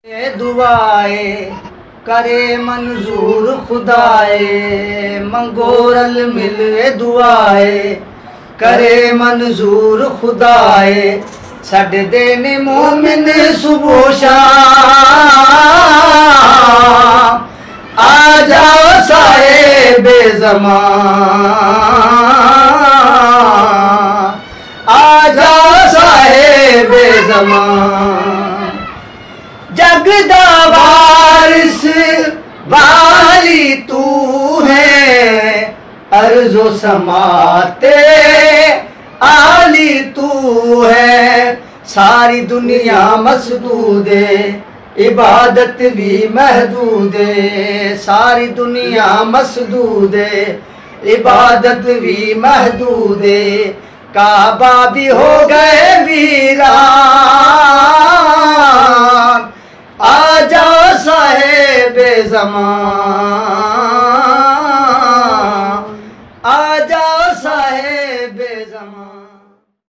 दुआए करे मंजूर खुदाए मंगोरल मिले दुआए करे मंजूर खुदाए छड़ देने मोमिन सुबह शाम आ जाओ साहिबे ज़मान आ जाओ साहिबे ज़मान जगदा वारिस वाली तू है अर्ज़ो समाते आली तू है सारी दुनिया मसदूद इबादत भी महदूद सारी दुनिया मसदूद इबादत भी महदूद काबा भी हो गए वीरान आ जाओ साहिबे ज़मान आ जाओ साहिबे ज़मान।